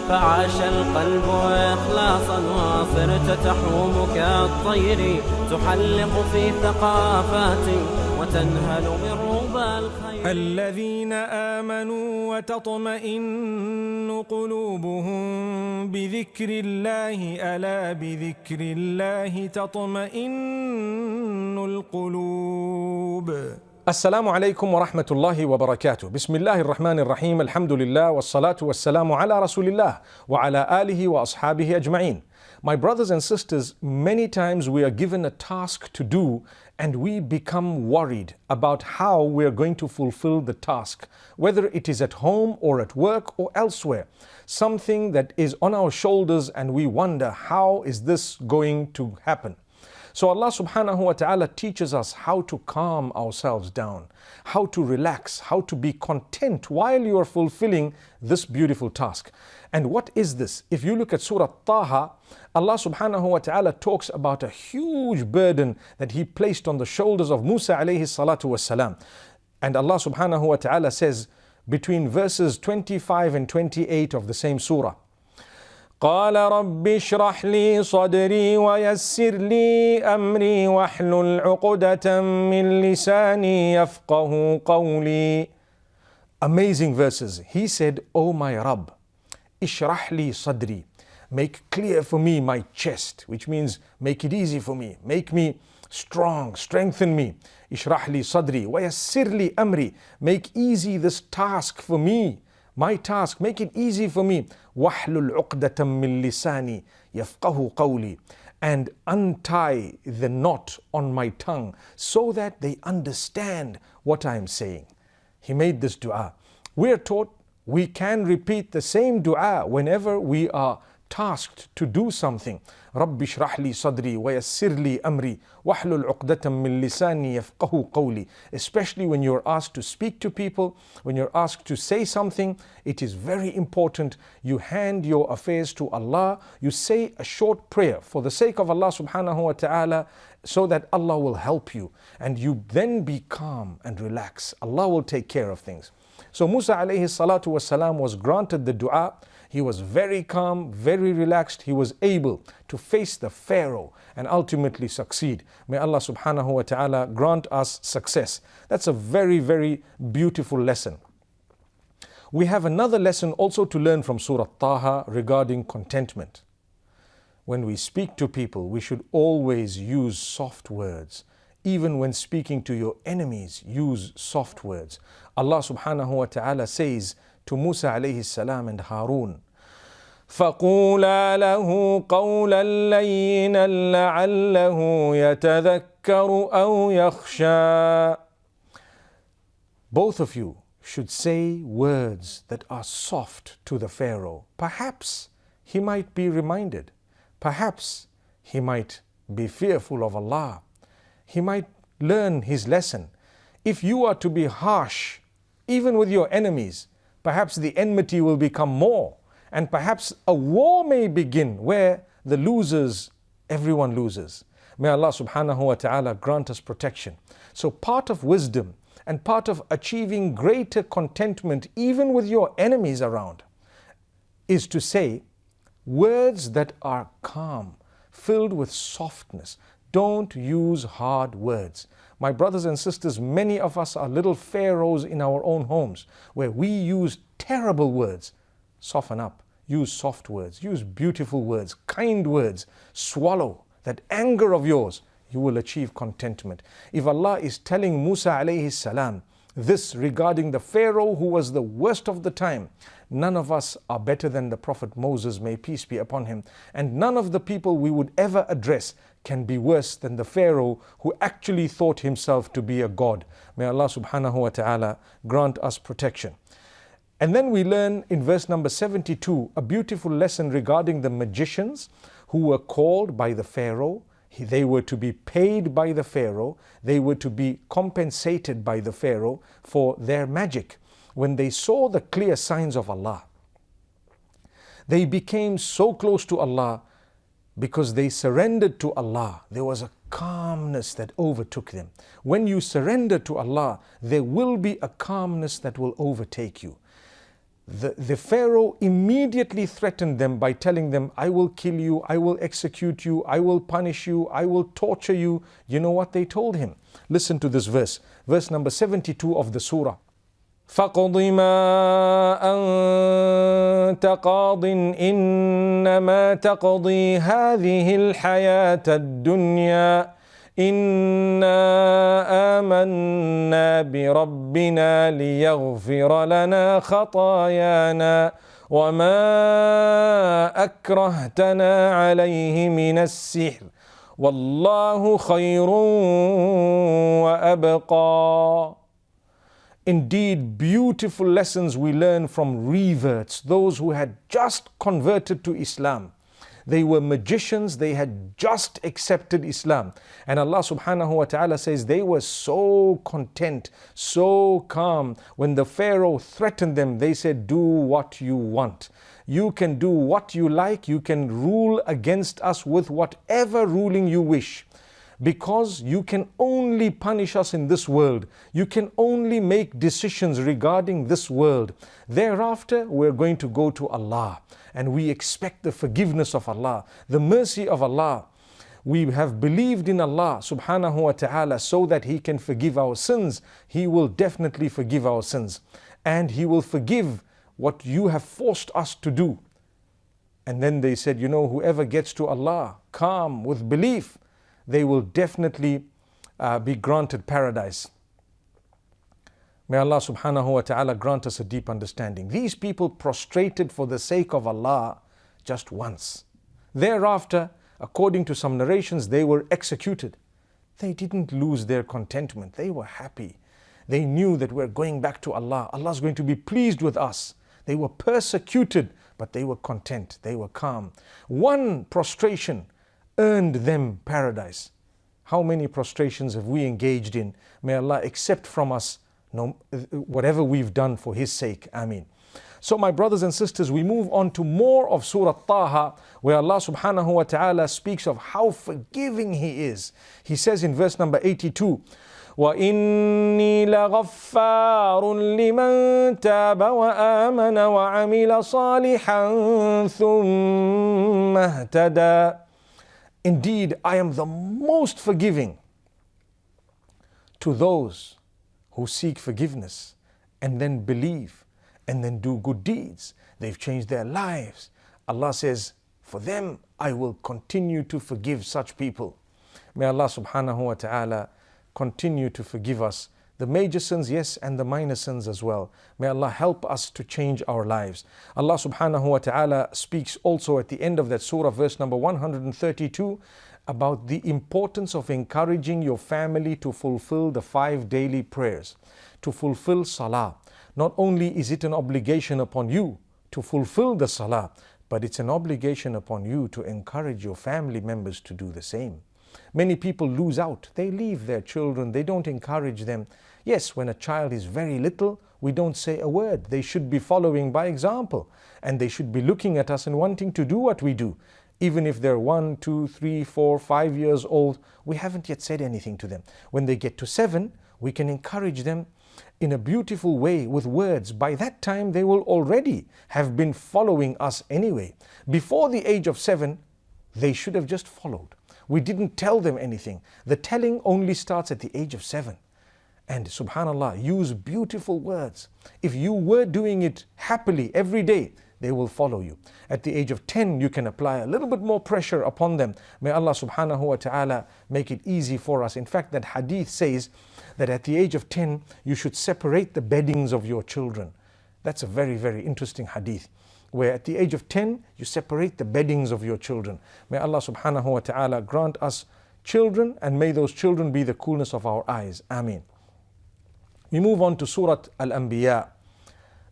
فعاش القلب إخلاصا وصرت تحوم كالطير تحلق في ثقافات وتنهل من ربى الخير. الذين آمنوا وتطمئن قلوبهم بذكر الله ألا بذكر الله تطمئن القلوب. Assalamu alaikum wa rahmatullahi wa barakatuh. Bismillahir Rahmanir Rahim. Alhamdulillah wa salatu wa salamu ala Rasulillah wa ala alihi wa ashabihi ajma'in. My brothers and sisters, many times we are given a task to do and we become worried about how we are going to fulfill the task, whether it is at home or at work or elsewhere. Something that is on our shoulders and we wonder, how is this going to happen? So Allah subhanahu wa ta'ala teaches us how to calm ourselves down, how to relax, how to be content while you are fulfilling this beautiful task. And what is this? If you look at Surah Taha, Allah subhanahu wa ta'ala talks about a huge burden that He placed on the shoulders of Musa alayhi salatu wassalam. And Allah subhanahu wa ta'ala says between verses 25 and 28 of the same surah, قال رب اشرح لي صدري ويسر لي أمري واحلل عقدة من لساني يفقه قولي. Amazing verses. He said, "O my Rabb, اشرح لي صدري, make clear for me my chest," which means make it easy for me, make me strong, strengthen me. اشرح لي صدري ويسر لي أمري, make easy this task for me, my task, make it easy for me. وَاحْلُلْ عُقْدَةً مِّن لِسَانِي يَفْقَهُ قَوْلِي, and untie the knot on my tongue so that they understand what I am saying. He made this dua. We are taught we can repeat the same dua whenever we are tasked to do something. رَبِّ اشْرَحْ لِي صَدْرِي وَيَسِّرْ لِي أَمْرِي وَاحْلُلْ عُقْدَةً مِّن لِسَانِي يَفْقَهُ قَوْلِي. Especially when you're asked to speak to people, when you're asked to say something, it is very important you hand your affairs to Allah. You say a short prayer for the sake of Allah subhanahu wa ta'ala so that Allah will help you. And you then be calm and relax. Allah will take care of things. So Musa alayhi salatu wasalam was granted the dua. He was very calm, very relaxed. He was able to face the Pharaoh and ultimately succeed. May Allah subhanahu wa ta'ala grant us success. That's a very, very beautiful lesson. We have another lesson also to learn from Surah Taha regarding contentment. When we speak to people, we should always use soft words. Even when speaking to your enemies, use soft words. Allah subhanahu wa ta'ala says to Musa alayhi salam and Harun, فَقُولَا لَهُ قَوْلًا لَيِّنًا لَعَلَّهُ يَتَذَكَّرُ أَوْ يَخْشَى. Both of you should say words that are soft to the Pharaoh. Perhaps he might be reminded. Perhaps he might be fearful of Allah. He might learn his lesson. If you are to be harsh, even with your enemies, perhaps the enmity will become more, and perhaps a war may begin where the losers, everyone loses. May Allah subhanahu wa ta'ala grant us protection. So part of wisdom and part of achieving greater contentment even with your enemies around is to say words that are calm, filled with softness. Don't use hard words. My brothers and sisters, many of us are little pharaohs in our own homes where we use terrible words. Soften up. Use soft words. Use beautiful words, kind words. Swallow that anger of yours. You will achieve contentment. If Allah is telling Musa alayhi salam this regarding the Pharaoh who was the worst of the time, none of us are better than the Prophet Moses, may peace be upon him. And none of the people we would ever address can be worse than the Pharaoh who actually thought himself to be a god. May Allah subhanahu wa ta'ala grant us protection. And then we learn in verse number 72 a beautiful lesson regarding the magicians who were called by the Pharaoh. They were to be paid by the Pharaoh. They were to be compensated by the Pharaoh for their magic. When they saw the clear signs of Allah, they became so close to Allah because they surrendered to Allah. There was a calmness that overtook them. When you surrender to Allah, there will be a calmness that will overtake you. The Pharaoh immediately threatened them by telling them, I will kill you, I will execute you, I will punish you, I will torture you. You know what they told him? Listen to this verse. Verse number 72 of the surah. فَقْضِ مَا أَنْتَ قَاضٍ إِنَّمَا تَقْضِي هَذِهِ الْحَيَاةَ الدُّنْيَا إِنَّا آمَنَّا بِرَبِّنَا لِيَغْفِرَ لَنَا خَطَايَانَا وَمَا أَكْرَهْتَنَا عَلَيْهِ مِنَ السِّحْرِ وَاللَّهُ خَيْرٌ وَأَبْقَى. Indeed, beautiful lessons we learn from reverts, those who had just converted to Islam. They were magicians, they had just accepted Islam. And Allah subhanahu wa ta'ala says they were so content, so calm. When the Pharaoh threatened them, they said, do what you want. You can do what you like, you can rule against us with whatever ruling you wish. Because you can only punish us in this world. You can only make decisions regarding this world. Thereafter, we're going to go to Allah. And we expect the forgiveness of Allah, the mercy of Allah. We have believed in Allah subhanahu wa ta'ala so that He can forgive our sins. He will definitely forgive our sins. And He will forgive what you have forced us to do. And then they said, you know, whoever gets to Allah calm with belief, they will definitely be granted paradise. May Allah subhanahu wa ta'ala grant us a deep understanding. These people prostrated for the sake of Allah just once. Thereafter, according to some narrations, they were executed. They didn't lose their contentment. They were happy. They knew that we're going back to Allah. Allah's going to be pleased with us. They were persecuted, but they were content. They were calm. One prostration earned them paradise. How many prostrations have we engaged in? May Allah accept from us whatever we've done for His sake. Ameen. So my brothers and sisters, we move on to more of Surah Taha, where Allah subhanahu wa ta'ala speaks of how forgiving He is. He says in verse number 82, وَإِنِّي لَغَفَّارٌ لِمَنْ تَابَ وَآمَنَ وَعَمِلَ صَالِحًا ثُمَّ اهْتَدَى. Indeed, I am the most forgiving to those who seek forgiveness and then believe and then do good deeds. They've changed their lives. Allah says, for them, I will continue to forgive such people. May Allah subhanahu wa ta'ala continue to forgive us. The major sins, yes, and the minor sins as well. May Allah help us to change our lives. Allah subhanahu wa ta'ala speaks also at the end of that surah, verse number 132, about the importance of encouraging your family to fulfill the 5 daily prayers, to fulfill salah. Not only is it an obligation upon you to fulfill the salah, but it's an obligation upon you to encourage your family members to do the same. Many people lose out. They leave their children. They don't encourage them. Yes, when a child is very little, we don't say a word. They should be following by example. And they should be looking at us and wanting to do what we do. Even if they're 1, 2, 3, 4, 5 years old, we haven't yet said anything to them. When they get to 7, we can encourage them in a beautiful way with words. By that time, they will already have been following us anyway. Before the age of 7, they should have just followed. We didn't tell them anything. The telling only starts at the age of 7. And subhanallah, use beautiful words. If you were doing it happily every day, they will follow you. At the age of 10, you can apply a little bit more pressure upon them. May Allah subhanahu wa ta'ala make it easy for us. In fact, that hadith says that at the age of 10, you should separate the beddings of your children. That's a very, very interesting hadith, where at the age of 10, you separate the beddings of your children. May Allah subhanahu wa ta'ala grant us children, and may those children be the coolness of our eyes. Ameen. We move on to Surah Al-Anbiya,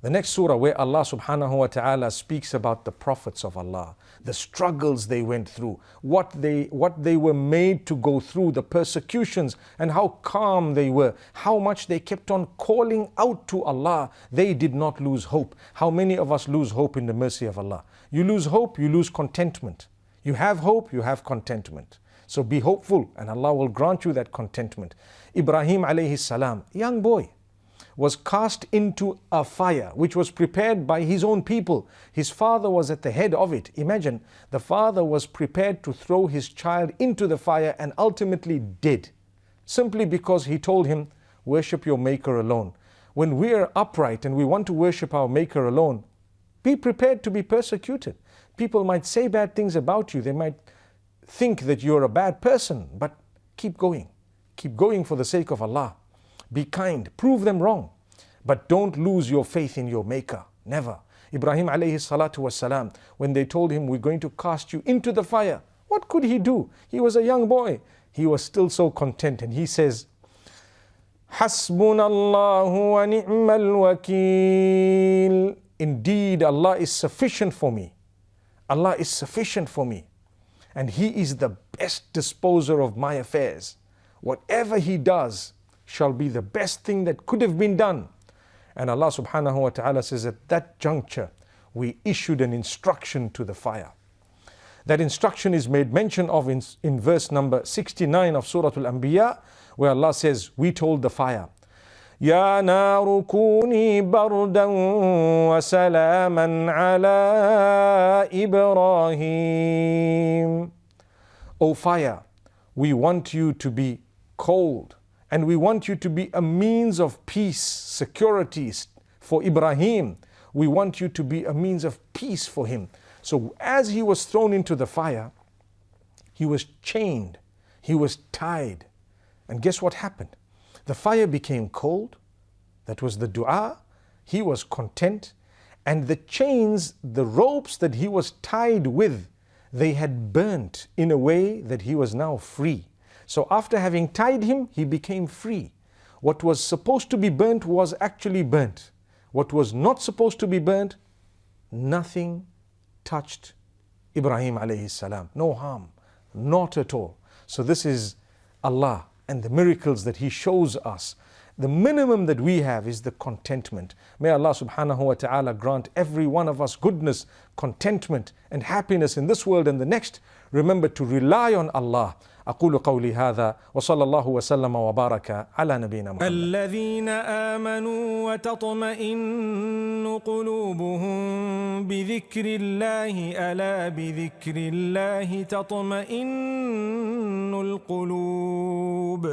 the next surah where Allah subhanahu wa ta'ala speaks about the prophets of Allah, the struggles they went through, what they were made to go through, the persecutions, and how calm they were, how much they kept on calling out to Allah. They did not lose hope. How many of us lose hope in the mercy of Allah? You lose hope, you lose contentment. You have hope, you have contentment. So be hopeful and Allah will grant you that contentment. Ibrahim alayhi salam, young boy, was cast into a fire which was prepared by his own people. His father was at the head of it. Imagine, the father was prepared to throw his child into the fire and ultimately did, simply because he told him, worship your Maker alone. When we are upright and we want to worship our Maker alone, be prepared to be persecuted. People might say bad things about you. They might think that you're a bad person, but keep going. Keep going for the sake of Allah. Be kind. Prove them wrong. But don't lose your faith in your Maker. Never. Ibrahim alayhi salatu wasalam, when they told him, we're going to cast you into the fire, what could he do? He was a young boy. He was still so content. And he says, Hasbunallahu wa ni'mal wakeel. Indeed, Allah is sufficient for me. Allah is sufficient for me. And He is the best disposer of my affairs. Whatever He does shall be the best thing that could have been done. And Allah subhanahu wa ta'ala says, at that juncture, we issued an instruction to the fire. That instruction is made mention of in verse number 69 of Surah Al-Anbiya, where Allah says, we told the fire, Ya naru kuni bardan wa salaman ala Ibrahim. O fire, we want you to be cold, and we want you to be a means of peace, security for Ibrahim. We want you to be a means of peace for him. So as he was thrown into the fire, he was chained, he was tied. And guess what happened? The fire became cold. That was the dua. He was content. And the chains, the ropes that he was tied with, they had burnt in a way that he was now free. So after having tied him, he became free. What was supposed to be burnt was actually burnt. What was not supposed to be burnt, nothing touched Ibrahim alayhi salam. No harm, not at all. So this is Allah and the miracles that He shows us. The minimum that we have is the contentment. May Allah subhanahu wa ta'ala grant every one of us goodness, contentment and happiness in this world and the next. Remember to rely on Allah. أقول قولي هذا وصلى الله وسلم وبارك على نبينا محمد. الذين آمنوا وتطمئن قلوبهم بذكر الله ألا بذكر الله تطمئن القلوب.